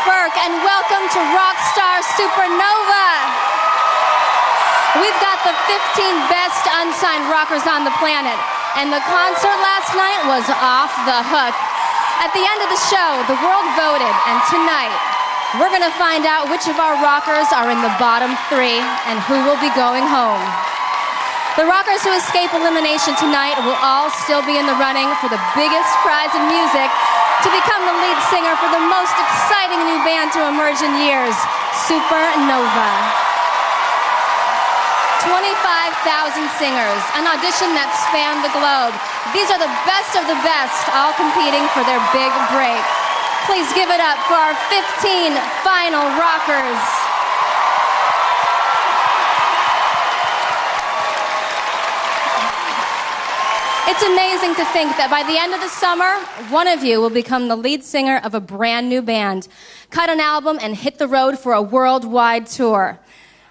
and welcome to Rockstar Supernova. We've got the 15 best unsigned rockers on the planet, and the concert last night was off the hook. At the end of the show, the world voted, and tonight, we're gonna find out which of our rockers are in the bottom 3 and who will be going home. The rockers who escape elimination tonight will all still be in the running for the biggest prize in music, to become the lead singer for the most exciting new band to emerge in years, Supernova. 25,000 singers, an audition that spanned the globe. These are the best of the best, all competing for their big break. Please give it up for our 15 final rockers. It's amazing to think that by the end of the summer, one of you will become the lead singer of a brand new band, cut an album, and hit the road for a worldwide tour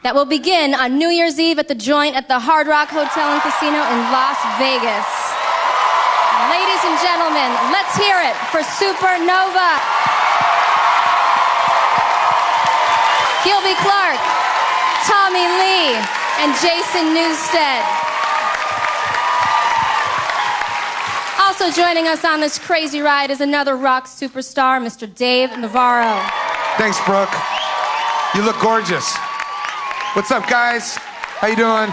that will begin on New Year's Eve at the Joint at the Hard Rock Hotel and Casino in Las Vegas. Ladies and gentlemen, let's hear it for Supernova. Gilby Clarke, Tommy Lee, and Jason Newsted. Also joining us on this crazy ride is another rock superstar, Mr. Dave Navarro. Thanks, Brooke. You look gorgeous. What's up, guys? How you doing?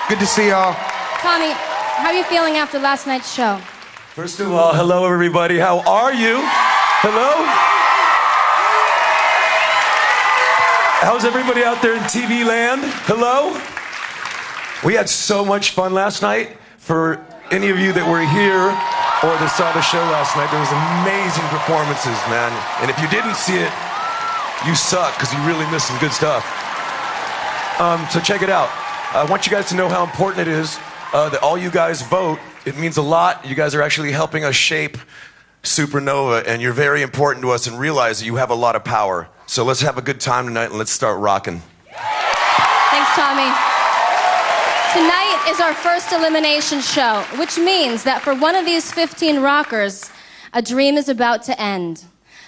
Good to see y'all. Tommy, how are you feeling after last night's show? First of all, hello, everybody. How are you? Hello? How's everybody out there in TV land? Hello? We had so much fun last night. For any of you that were here or that saw the show last night, there was amazing performances, man. And if you didn't see it, you suck, because you really missed some good stuff. So check it out. I want you guys to know how important it is that all you guys vote. It means a lot. You guys are actually helping us shape Supernova, and you're very important to us, and realize that you have a lot of power. So let's have a good time tonight, and let's start rocking. Thanks, Tommy. Tonight is our first elimination show, which means that for one of these 15 rockers, a dream is about to end.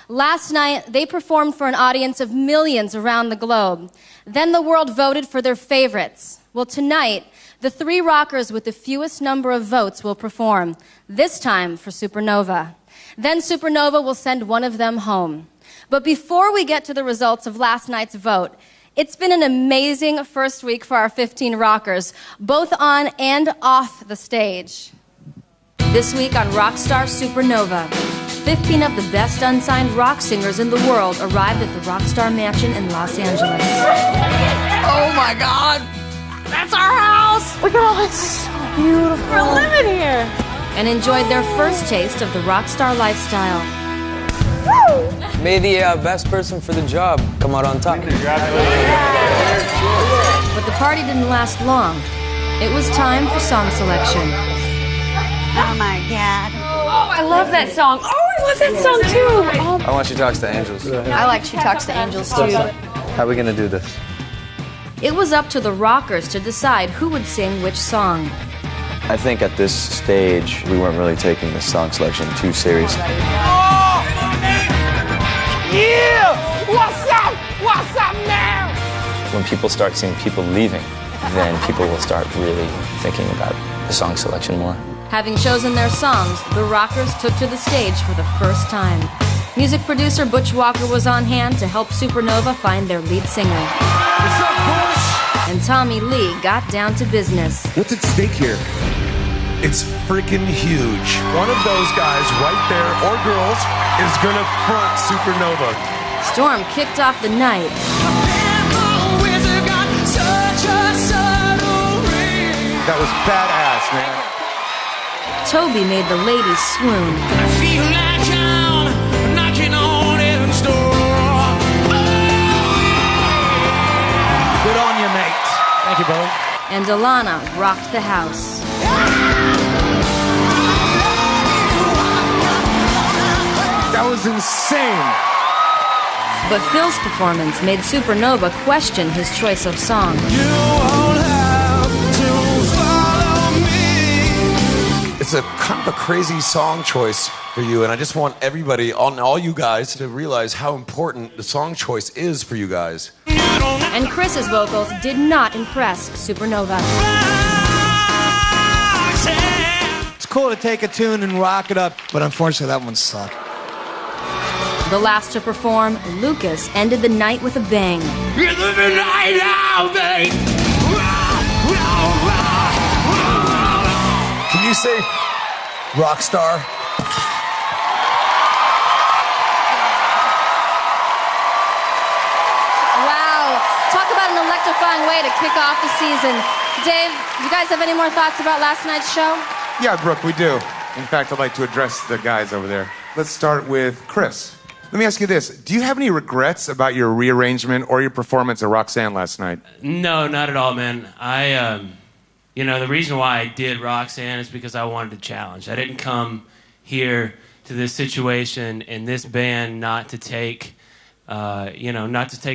Last night, they performed for an audience of millions around the globe. Then the world voted for their favorites. Well, tonight, the 3 rockers with the fewest number of votes will perform, this time for Supernova. Then Supernova will send one of them home. But before we get to the results of last night's vote, it's been an amazing first week for our 15 rockers, both on and off the stage. This week on Rockstar Supernova, 15 of the best unsigned rock singers in the world arrived at the Rockstar Mansion in Los Angeles. Oh my God! That's our house! Look at all that, so beautiful. We're living here! And enjoyed their first taste of the rockstar lifestyle. Woo! May the best person for the job come out on top. But the party didn't last long. It was time for song selection. Oh my God. Oh, I love that song. Oh, I love that song too. Oh. I want She Talks to Angels. I like She Talks to Angels too. How are we gonna do this? It was up to the rockers to decide who would sing which song. I think at this stage, we weren't really taking the song selection too seriously. Yeah! What's up? What's up now? When people start seeing people leaving, then people will start really thinking about the song selection more. Having chosen their songs, the rockers took to the stage for the first time. Music producer Butch Walker was on hand to help Supernova find their lead singer. What's up, Bush? And Tommy Lee got down to business. What's at stake here? It's freaking huge. One of those guys right there, or girls, is gonna front Supernova. Storm kicked off the night. That was badass, man. Toby made the ladies swoon. I feel like John knocking on heaven's door. Good on you, mate. Thank you, brother. And Dilana rocked the house. That was insane. But Phil's performance made Supernova question his choice of song. It's is a kind of a crazy song choice for you, and I just want everybody, all you guys, to realize how important the song choice is for you guys. And Chris's vocals did not impress Supernova. It's cool to take a tune and rock it up, but unfortunately that one sucked. The last to perform, Lucas ended the night with a bang. Can you say rock star? Wow. Talk about an electrifying way to kick off the season. Dave, you guys have any more thoughts about last night's show? Yeah, Brooke, we do. In fact, I'd like to address the guys over there. Let's start with Chris. Let me ask you this. Do you have any regrets about your rearrangement or your performance at Roxanne last night? No, not at all, man. The reason why I did Roxanne is because I wanted to challenge. I didn't come here to this situation in this band not to take a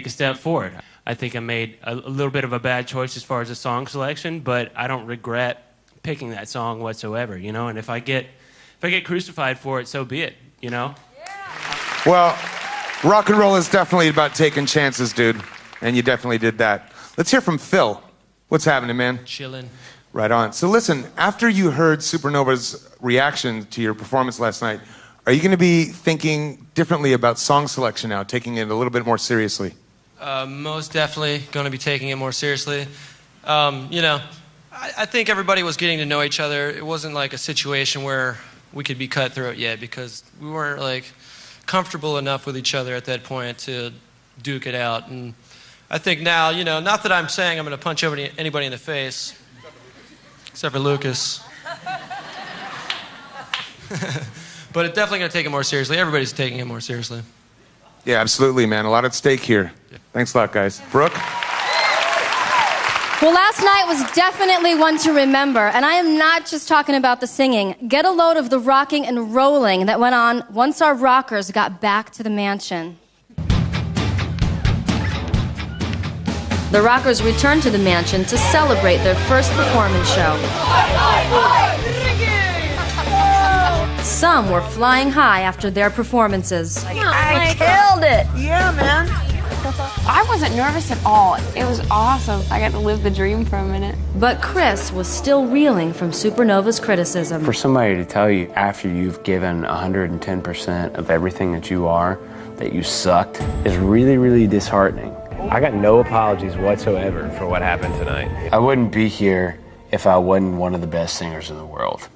step forward. I think I made a little bit of a bad choice as far as the song selection, but I don't regret picking that song whatsoever, and if I get crucified for it, so be it, Well, rock and roll is definitely about taking chances, dude. And you definitely did that. Let's hear from Phil. What's happening, man? Chilling. Right on. So listen, after you heard Supernova's reaction to your performance last night, are you going to be thinking differently about song selection now, taking it a little bit more seriously? Most definitely going to be taking it more seriously. I think everybody was getting to know each other. It wasn't like a situation where we could be cutthroat yet because we weren't comfortable enough with each other at that point to duke it out. And I think now, not that I'm saying I'm going to punch anybody in the face, except for Lucas. But it's definitely going to take it more seriously. Everybody's taking it more seriously. Yeah, absolutely, man. A lot at stake here. Thanks a lot, guys. Brooke? Well, last night was definitely one to remember, and I am not just talking about the singing. Get a load of the rocking and rolling that went on once our rockers got back to the mansion. The rockers returned to the mansion to celebrate their first performance show. Some were flying high after their performances. I killed it. Yeah, man. I wasn't nervous at all. It was awesome. I got to live the dream for a minute. But Chris was still reeling from Supernova's criticism. For somebody to tell you after you've given 110% of everything that you are, that you sucked, is really, really disheartening. I got no apologies whatsoever for what happened tonight. I wouldn't be here if I wasn't one of the best singers in the world.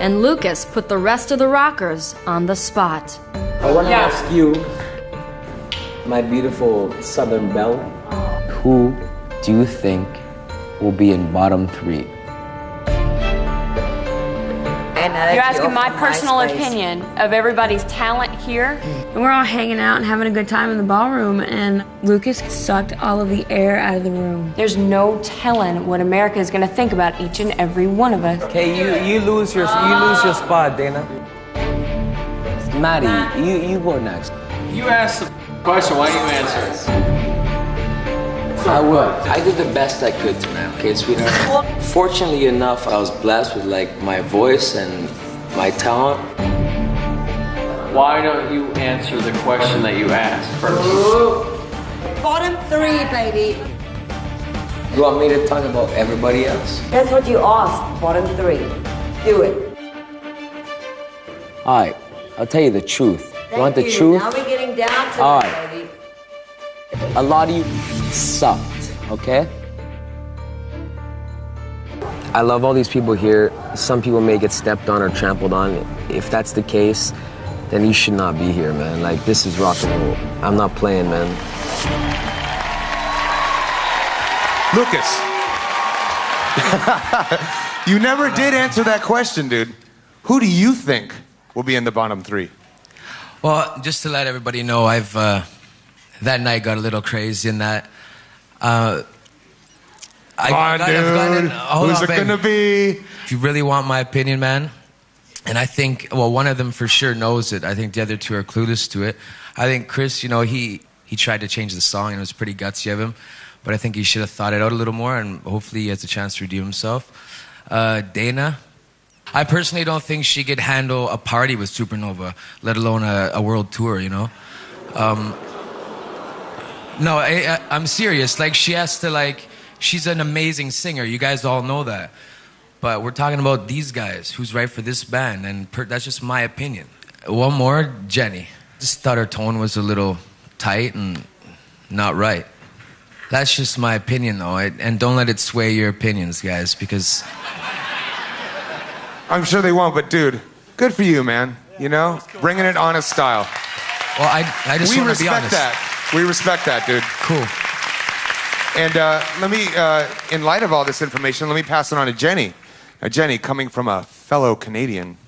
And Lucas put the rest of the rockers on the spot. I want to ask you, my beautiful Southern Belle, Who do you think will be in bottom 3? You're asking my personal opinion of everybody's talent here. And we're all hanging out and having a good time in the ballroom, and Lucas sucked all of the air out of the room. There's no telling what America is going to think about each and every one of us. Okay, you lose your spot, Dana. Maddie, you go next. You asked the question, why don't you answer it? I will. I did the best I could tonight, okay, sweetheart? Fortunately enough, I was blessed with my voice and my talent. Why don't you answer the question that you asked first? Bottom 3, baby. You want me to talk about everybody else? That's what you asked. Bottom 3. Do it. All right, I'll tell you the truth. You want the Thank truth? Now we're getting down to All it, right. baby. A lot of you sucked, okay? I love all these people here. Some people may get stepped on or trampled on. If that's the case, then you should not be here, man. This is rock and roll. I'm not playing, man. Lucas. You never did answer that question, dude. Who do you think will be in the bottom 3? Well, just to let everybody know, I've that night got a little crazy in that. Come on, dude. Who's it gonna be? If you really want my opinion, man, and I think, well, one of them for sure knows it. I think the other two are clueless to it. I think Chris, he tried to change the song, and it was pretty gutsy of him. But I think he should have thought it out a little more, and hopefully he has a chance to redeem himself. Dana, I personally don't think she could handle a party with Supernova, let alone a world tour, you know? No, I'm serious. Like, she has to, like, she's an amazing singer. You guys all know that. But we're talking about these guys, who's right for this band, and that's just my opinion. One more, Jenny. Just thought her tone was a little tight and not right. That's just my opinion, though, and don't let it sway your opinions, guys, because... I'm sure they won't, but dude, good for you, man. You know, bringing it honest style. Well, I just want to be honest. We respect that, dude. Cool. And let me, in light of all this information, let me pass it on to Jenny. Now, Jenny, coming from a fellow Canadian,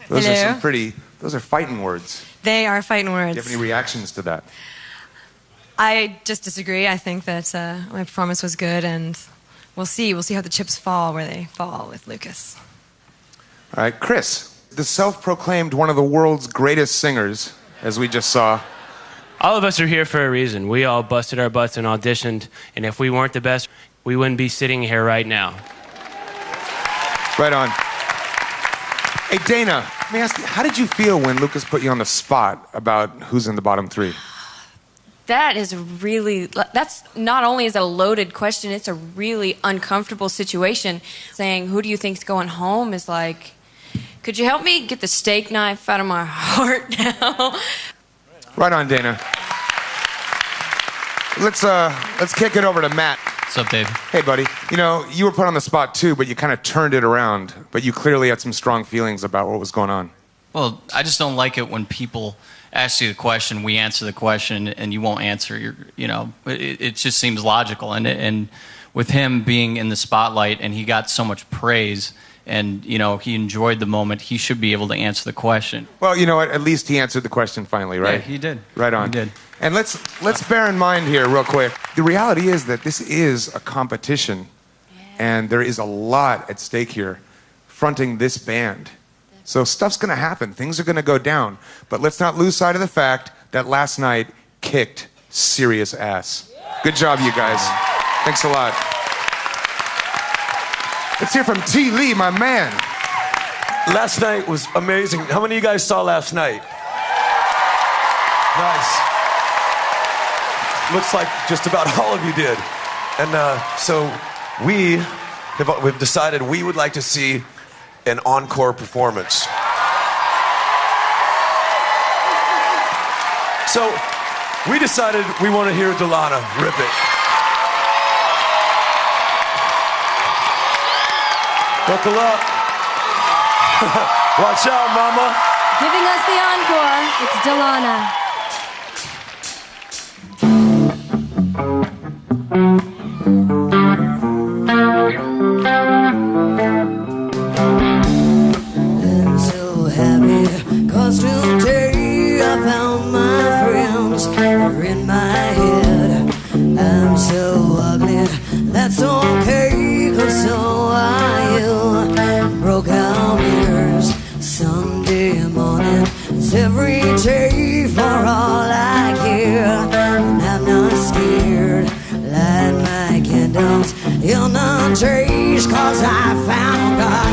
those are fighting words. They are fighting words. Do you have any reactions to that? I just disagree. I think that my performance was good, and we'll see. We'll see how the chips fall where they fall with Lucas. All right, Chris, the self-proclaimed one of the world's greatest singers, as we just saw. All of us are here for a reason. We all busted our butts and auditioned, and if we weren't the best, we wouldn't be sitting here right now. Right on. Hey, Dana, let me ask you, how did you feel when Lucas put you on the spot about who's in the bottom three? That's not only is it a loaded question, it's a really uncomfortable situation. Saying, who do you think's going home is like, could you help me get the steak knife out of my heart now? Right on, Dana. Let's kick it over to Matt. What's up, Dave? Hey, buddy. You know, you were put on the spot too, but you kind of turned it around. But you clearly had some strong feelings about what was going on. Well, I just don't like it when people ask you the question, we answer the question, and you won't answer. It just seems logical. And with him being in the spotlight and he got so much praise, and he enjoyed the moment, he should be able to answer the question. Well, you know what? At least he answered the question finally, right? Yeah, he did. Right on. He did. And let's bear in mind here real quick, the reality is that this is a competition, and there is a lot at stake here fronting this band. So stuff's going to happen. Things are going to go down. But let's not lose sight of the fact that last night kicked serious ass. Good job, you guys. Thanks a lot. Let's hear from T. Lee, my man. Last night was amazing. How many of you guys saw last night? Nice. Looks like just about all of you did. And so we've decided we would like to see an encore performance. So we decided we want to hear Dilana rip it. Buckle up. Watch out, mama. Giving us the encore, it's Dilana. I'm so happy, 'cause today I found my friends are in my head. I'm so ugly, that's okay, 'cause so are you. Broke out mirrors, Sunday morning, it's every day for all I care. And I'm not scared, light my candles in the trees, 'cause I found God.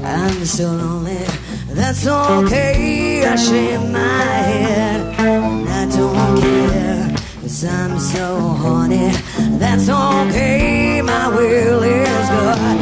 I'm so lonely, that's okay, I shake my head, I don't care, 'cause I'm so horny, that's okay, my will is good. I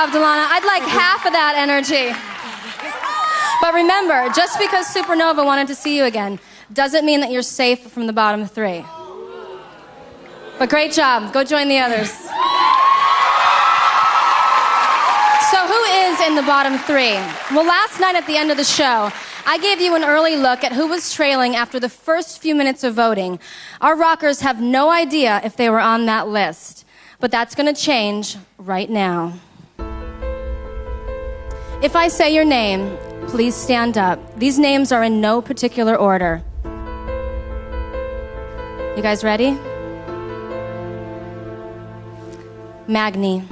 job, Dilana. I'd like half of that energy. But remember, just because Supernova wanted to see you again doesn't mean that you're safe from the bottom three. But great job. Go join the others. So who is in the bottom three? Well, last night at the end of the show, I gave you an early look at who was trailing after the first few minutes of voting. Our rockers have no idea if they were on that list, but that's going to change right now. If I say your name, please stand up. These names are in no particular order. You guys ready? Magni.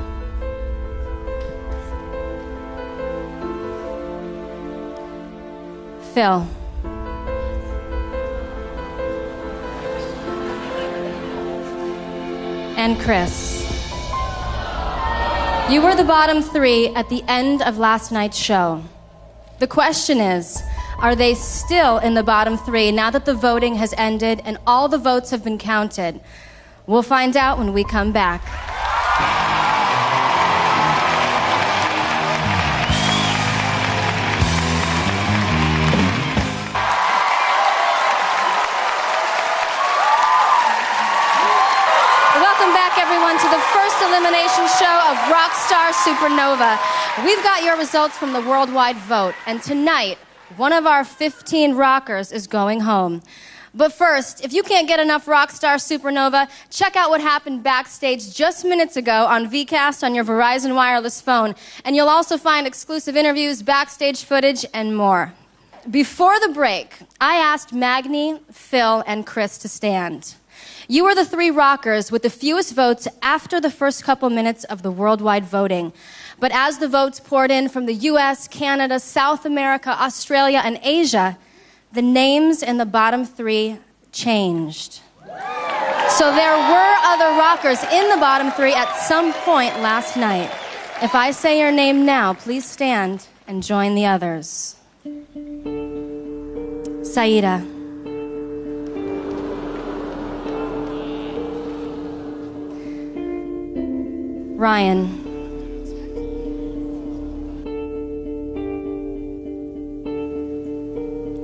Phil. And Chris. You were the bottom three at the end of last night's show. The question is, are they still in the bottom three now that the voting has ended and all the votes have been counted? We'll find out when we come back. Everyone to the first elimination show of Rockstar Supernova. We've got your results from the worldwide vote, and tonight, one of our 15 rockers is going home. But first, if you can't get enough Rockstar Supernova, check out what happened backstage just minutes ago on Vcast on your Verizon wireless phone, and you'll also find exclusive interviews, backstage footage, and more. Before the break, I asked Magni, Phil, and Chris to stand. You were the three rockers with the fewest votes after the first couple minutes of the worldwide voting. But as the votes poured in from the US, Canada, South America, Australia, and Asia, the names in the bottom three changed. So there were other rockers in the bottom three at some point last night. If I say your name now, please stand and join the others. Saida. Ryan.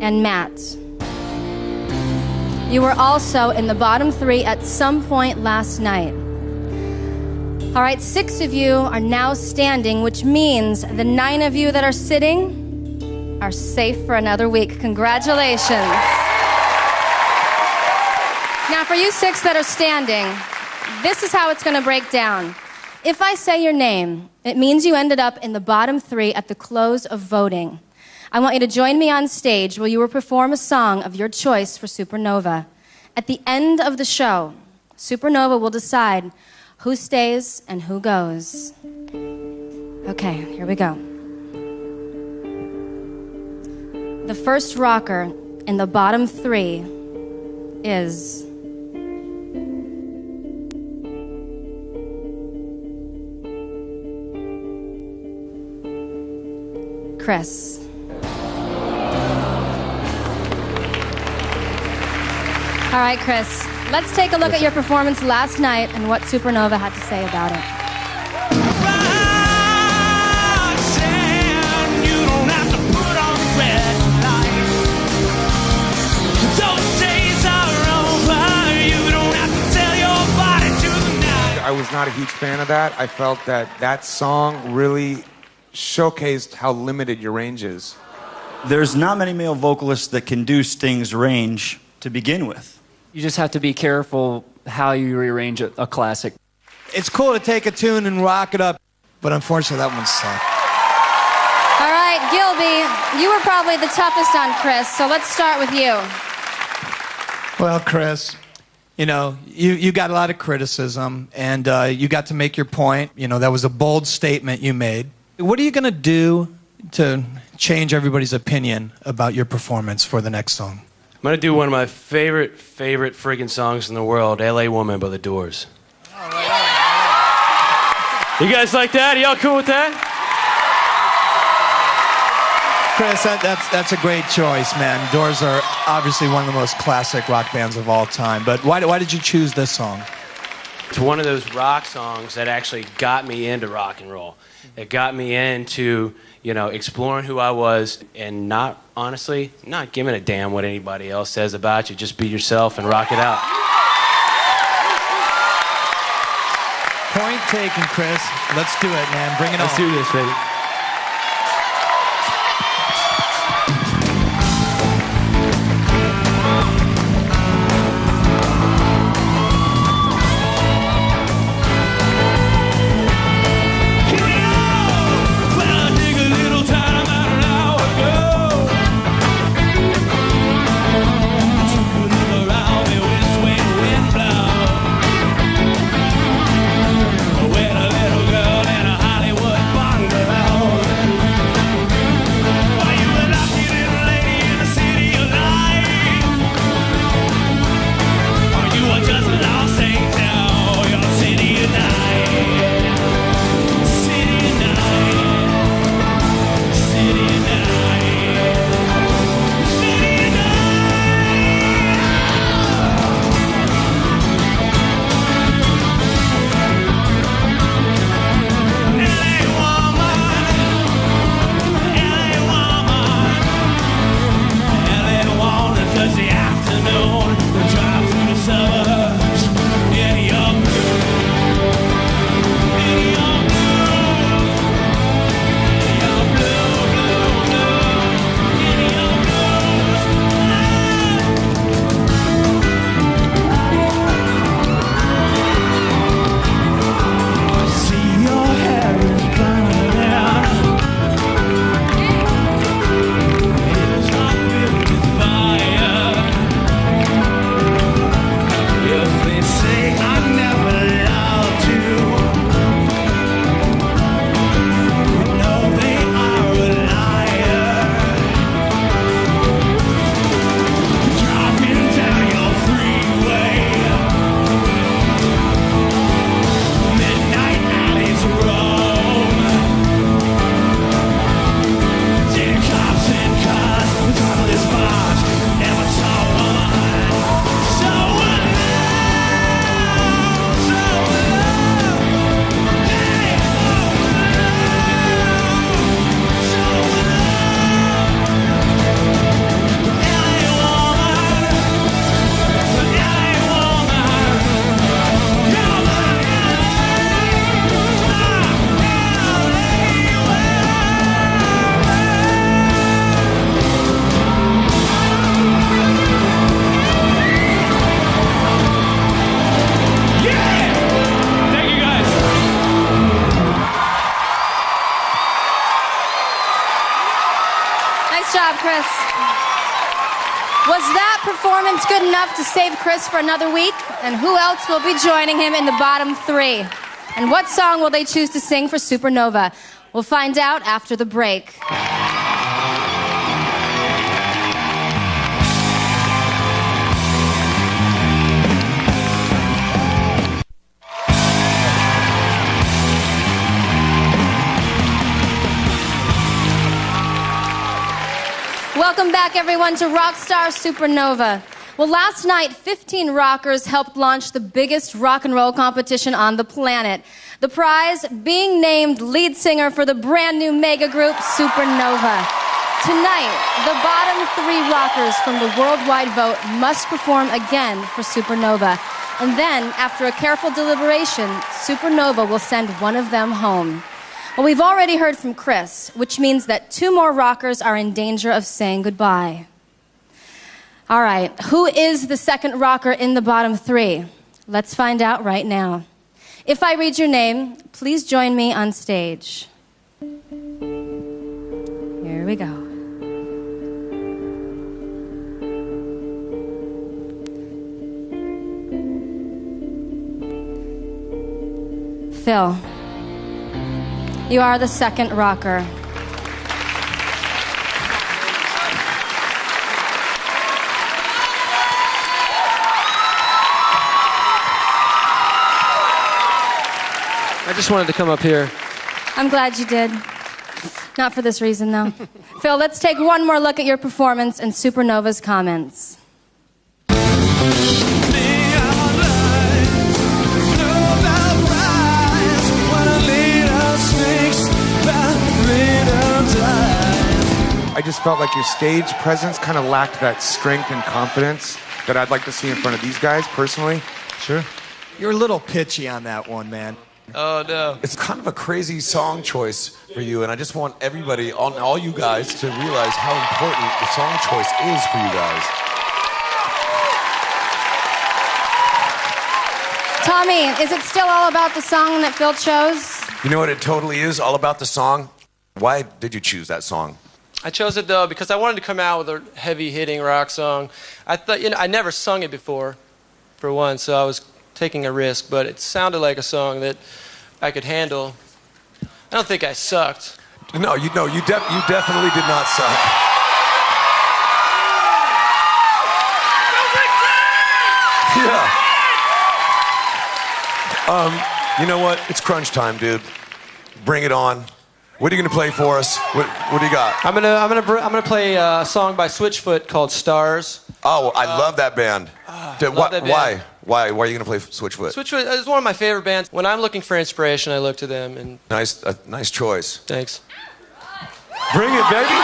And Matt. You were also in the bottom three at some point last night. All right, 6 of you are now standing, which means the 9 of you that are sitting are safe for another week. Congratulations. Now, for you 6 that are standing, this is how it's going to break down. If I say your name, it means you ended up in the bottom three at the close of voting. I want you to join me on stage where you will perform a song of your choice for Supernova. At the end of the show, Supernova will decide who stays and who goes. Okay, here we go. The first rocker in the bottom three is... Chris. All right, Chris, let's take a look at your performance last night and what Supernova had to say about it. I was not a huge fan of that. I felt that that song really showcased how limited your range is. There's not many male vocalists that can do Sting's range to begin with. You just have to be careful how you rearrange a classic. It's cool to take a tune and rock it up, but unfortunately that one sucked. All right, Gilby, you were probably the toughest on Chris, so let's start with you. Well, Chris, you know, you got a lot of criticism, and you got to make your point. You know, that was a bold statement you made. What are you going to do to change everybody's opinion about your performance for the next song? I'm going to do one of my favorite friggin' songs in the world, L.A. Woman by The Doors. All right. You guys like that? Are y'all cool with that? Chris, that's a great choice, man. Doors are obviously one of the most classic rock bands of all time. But why did you choose this song? It's one of those rock songs that actually got me into rock and roll. It got me into, you know, exploring who I was and not, honestly, not giving a damn what anybody else says about you. Just be yourself and rock it out. Point taken, Chris. Let's do it, man. Bring it on. Let's do this, baby. Chris. Was that performance good enough to save Chris for another week? And who else will be joining him in the bottom three? And what song will they choose to sing for Supernova? We'll find out after the break. Welcome back, everyone, to Rockstar Supernova. Well, last night, 15 rockers helped launch the biggest rock and roll competition on the planet. The prize, being named lead singer for the brand new mega group Supernova. Tonight, the bottom three rockers from the worldwide vote must perform again for Supernova. And then, after a careful deliberation, Supernova will send one of them home. Well, we've already heard from Chris, which means that 2 more rockers are in danger of saying goodbye. All right, who is the second rocker in the bottom 3? Let's find out right now. If I read your name, please join me on stage. Here we go. Phil. You are the second rocker. I just wanted to come up here. I'm glad you did. Not for this reason, though. Phil, let's take one more look at your performance and Supernova's comments. Neon lights, blue I just felt like your stage presence kind of lacked that strength and confidence that I'd like to see in front of these guys, personally. Sure. You're a little pitchy on that one, man. Oh, no. It's kind of a crazy song choice for you, and I just want everybody, all you guys, to realize how important the song choice is for you guys. Tommy, is it still all about the song that Phil chose? You know what it totally is, all about the song? Why did you choose that song? I chose it, though, because I wanted to come out with a heavy-hitting rock song. I thought, I never sung it before, for one, so I was taking a risk, but it sounded like a song that I could handle. I don't think I sucked. No, you definitely did not suck. Yeah. You know what? It's crunch time, dude. Bring it on. What are you gonna play for us? What do you got? I'm gonna play a song by Switchfoot called Stars. Oh, I love that band. Love that band. Why are you gonna play Switchfoot? Switchfoot is one of my favorite bands. When I'm looking for inspiration, I look to them. And Nice choice. Thanks. Bring it, baby.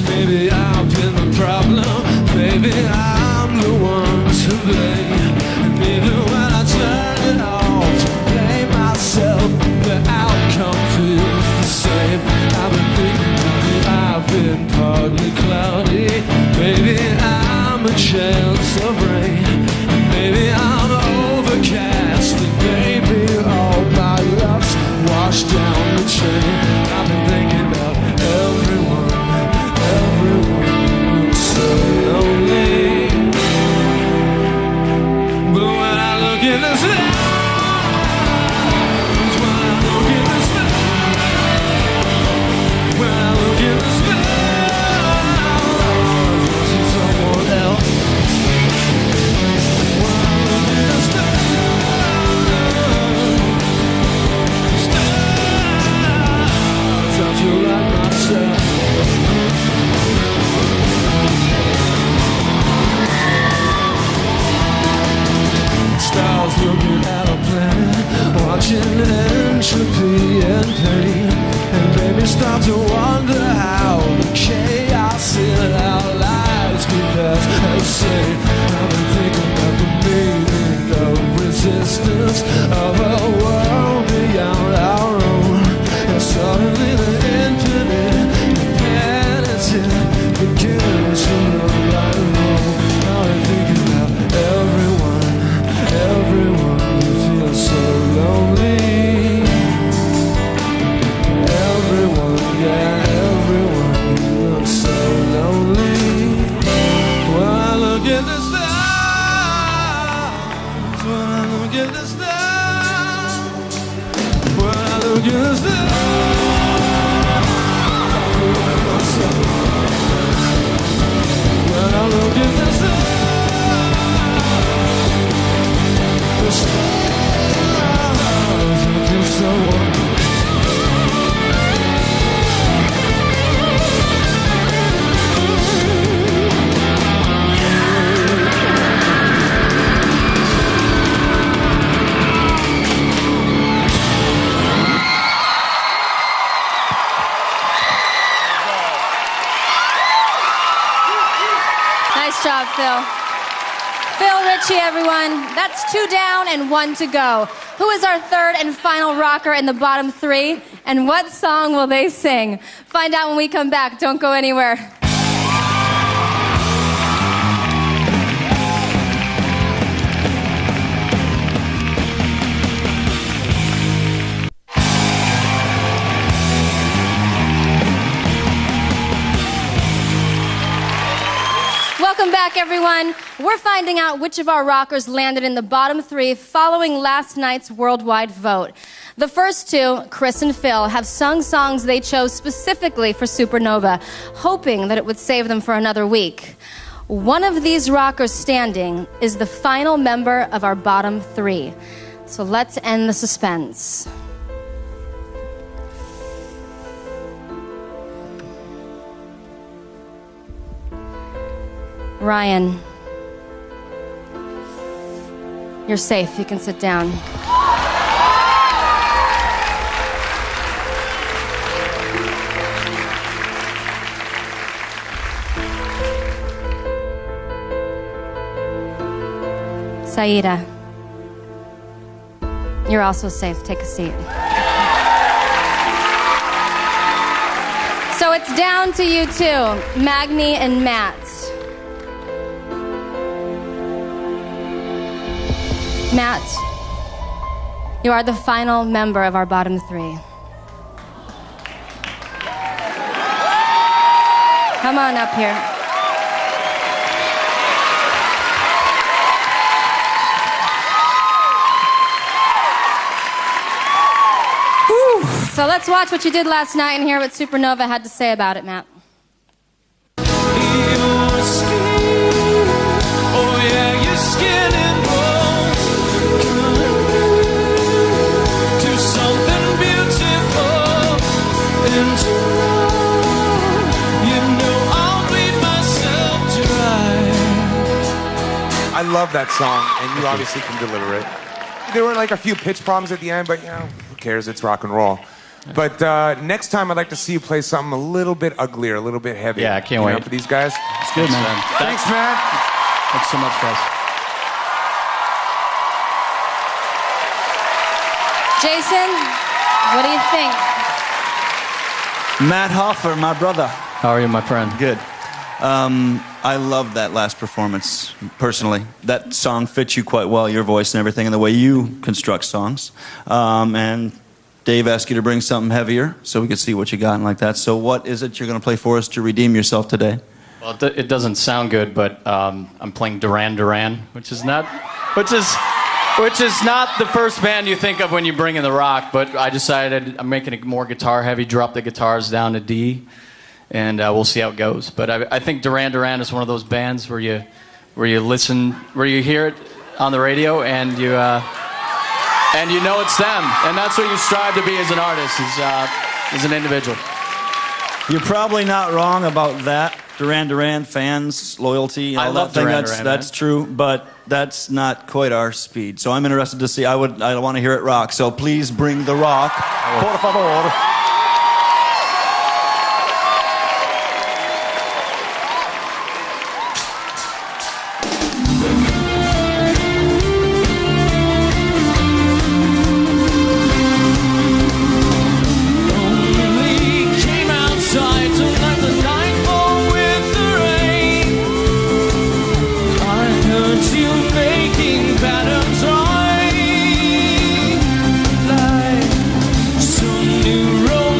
Maybe I've been the problem. Maybe I'm the one to blame. And even when I turn it off to blame myself, the outcome feels the same. I've been thinking maybe I've been partly cloudy. Maybe I'm a chance of rain. Maybe I'm overcast. And maybe all my luck's washed down the train. I've been thinking about everyone so lonely. But when I look in the stars, when I look in the stars, when I look in the stars, I see someone else. When I look in the stars, I feel like myself. Stars looking at a planet, watching entropy and pain, and maybe start to wonder how the chaos in our lives keep us insane. I've been thinking about the meaning of resistance, of a world beyond our own, and suddenly the infinite imperative begins to look like home. I've been thinking about everyone who feels so lonely. Everyone, yeah, everyone who looks so lonely. When I look at the stars, when I look at the stars, when I look at the stars, I feel like myself. When I look at the stars, the stars, I feel so Nice job, Phil. Phil Ritchie, everyone. That's 2 down and 1 to go. Who is our third and final rocker in the bottom 3? And what song will they sing? Find out when we come back. Don't go anywhere. Welcome back, everyone. We're finding out which of our rockers landed in the bottom 3 following last night's worldwide vote. The first 2, Chris and Phil, have sung songs they chose specifically for Supernova, hoping that it would save them for another week. One of these rockers standing is the final member of our bottom 3. So let's end the suspense. Ryan, you're safe. You can sit down. Saida, you're also safe. Take a seat. So it's down to you two, Magni and Matt. Matt, you are the final member of our bottom three. Come on up here. So let's watch what you did last night and hear what Supernova had to say about it, Matt. I love that song, and you obviously can deliver it. There were like a few pitch problems at the end, but you know, who cares? It's rock and roll. But next time, I'd like to see you play something a little bit uglier, a little bit heavier. Yeah, I can't wait. For these guys. It's good, man. Thanks, man. Thanks so much, guys. Jason, what do you think? Matt Hoffer, my brother. How are you, my friend? Good. I love that last performance, personally. That song fits you quite well, your voice and everything, and the way you construct songs. And Dave asked you to bring something heavier so we could see what you got and like that. So what is it you're going to play for us to redeem yourself today? Well, it doesn't sound good, but I'm playing Duran Duran, which is not the first band you think of when you bring in the rock. But I decided I'm making it more guitar heavy, drop the guitars down to D, and we'll see how it goes. But I think Duran Duran is one of those bands where you listen, where you hear it on the radio, and you know it's them, and that's what you strive to be as an artist, as an individual. You're probably not wrong about that. Duran Duran fans, loyalty, all I love that thing. Duran Duran, that's true, but that's not quite our speed. So I'm interested to see. I want to hear it rock. So please bring the rock. Por favor. Some new romance.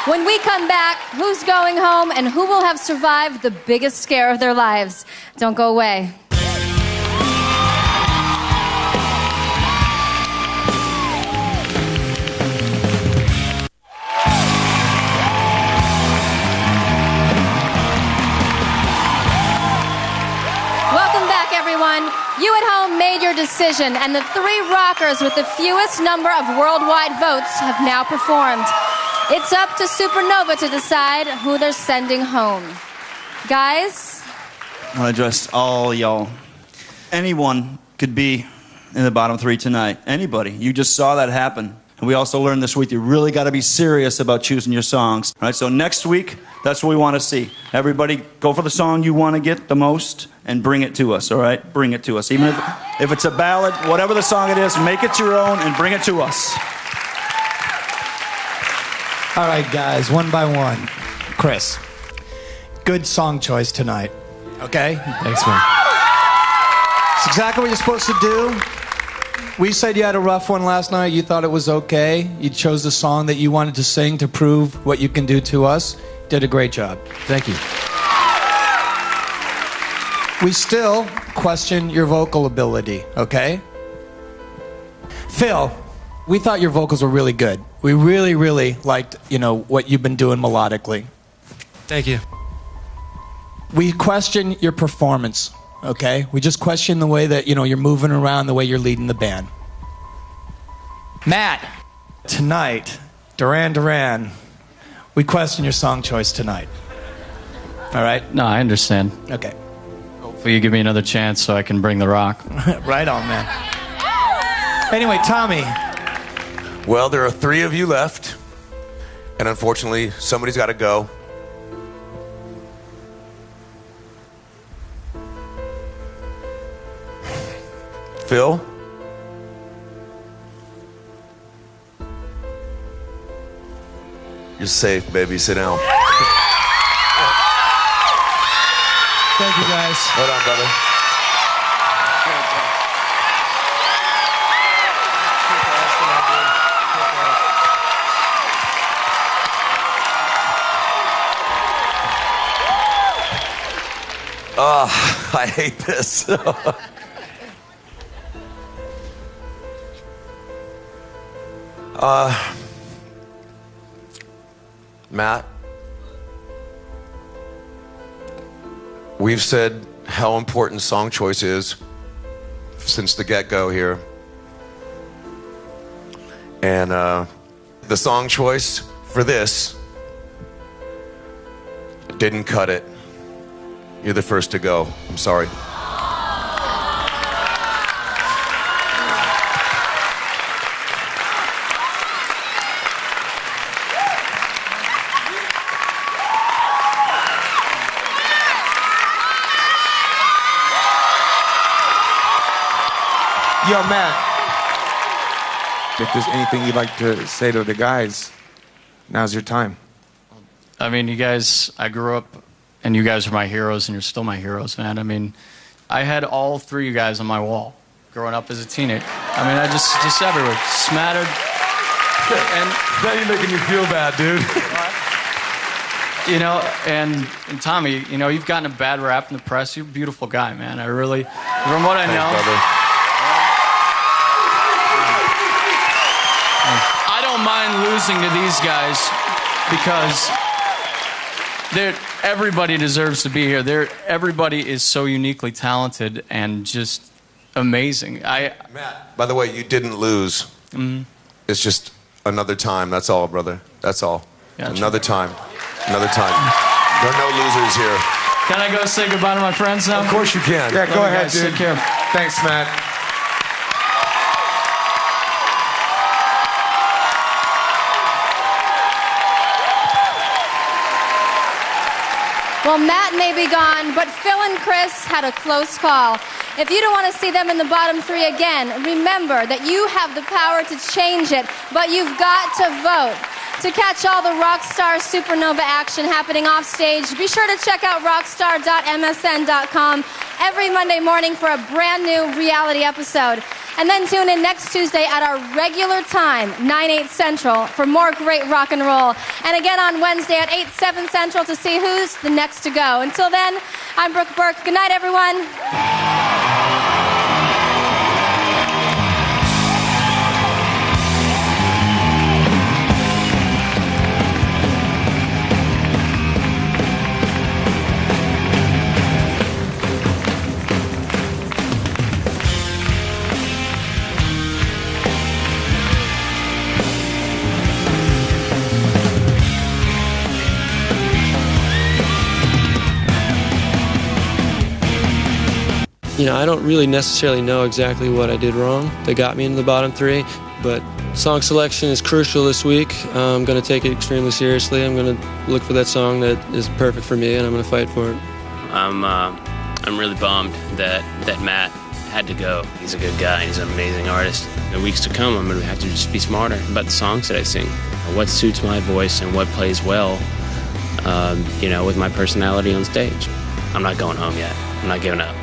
When we come back, who's going home and who will have survived the biggest scare of their lives? Don't go away. Welcome back, everyone. You at home made your decision, and the 3 rockers with the fewest number of worldwide votes have now performed. It's up to Supernova to decide who they're sending home. Guys? I want to address all y'all. Anyone could be in the bottom 3 tonight. Anybody. You just saw that happen. And we also learned this week you really got to be serious about choosing your songs. All right, so next week, that's what we want to see. Everybody go for the song you want to get the most and bring it to us, all right? Bring it to us. Even if it's a ballad, whatever the song it is, make it your own and bring it to us. All right, guys, one by one. Chris, good song choice tonight, okay? Thanks, man. It's exactly what you're supposed to do. We said you had a rough one last night. You thought it was okay. You chose the song that you wanted to sing to prove what you can do to us. Did a great job. Thank you. We still question your vocal ability, okay? Phil, we thought your vocals were really good. We really, really liked, what you've been doing melodically. Thank you. We question your performance, okay? We just question the way that, you're moving around, the way you're leading the band. Matt, tonight, Duran, we question your song choice tonight. All right? No, I understand. Okay. Hopefully you give me another chance so I can bring the rock. Right on, man. Anyway, Tommy. Well, there are 3 of you left, and unfortunately, somebody's got to go. Phil? You're safe, baby. Sit down. Thank you, guys. Hold on, brother. I hate this. Matt, we've said how important song choice is since the get-go here. And the song choice for this didn't cut it. You're the first to go. I'm sorry. Yo, Matt, if there's anything you'd like to say to the guys, now's your time. I mean, you guys, I grew up, and you guys are my heroes, and you're still my heroes, man. I mean, I had all 3 of you guys on my wall growing up as a teenager. I mean, I just everywhere, smattered. And now you're making me feel bad, dude. And Tommy, you've gotten a bad rap in the press. You're a beautiful guy, man. I really, from what I know. Brother. I don't mind losing to these guys because everybody deserves to be here. Everybody is so uniquely talented and just amazing. Matt, by the way, you didn't lose. Mm-hmm. It's just another time. That's all, brother. That's all. Gotcha. Another time. Another time. There are no losers here. Can I go say goodbye to my friends now? Of course you can. Yeah, go ahead, guys. dude. Take care. Thanks, Matt. Well, Matt may be gone, but Phil and Chris had a close call. If you don't want to see them in the bottom 3 again, remember that you have the power to change it, but you've got to vote. To catch all the Rockstar Supernova action happening off stage, be sure to check out rockstar.msn.com every Monday morning for a brand new reality episode. And then tune in next Tuesday at our regular time, 9/8 Central, for more great rock and roll. And again on Wednesday at 8/7 Central to see who's the next to go. Until then, I'm Brooke Burke. Good night, everyone. You know, I don't really necessarily know exactly what I did wrong that got me into the bottom 3, but song selection is crucial this week. I'm going to take it extremely seriously. I'm going to look for that song that is perfect for me, and I'm going to fight for it. I'm really bummed that Matt had to go. He's a good guy. He's an amazing artist. In the weeks to come, I'm going to have to just be smarter about the songs that I sing. What suits my voice and what plays well, you know, with my personality on stage. I'm not going home yet. I'm not giving up.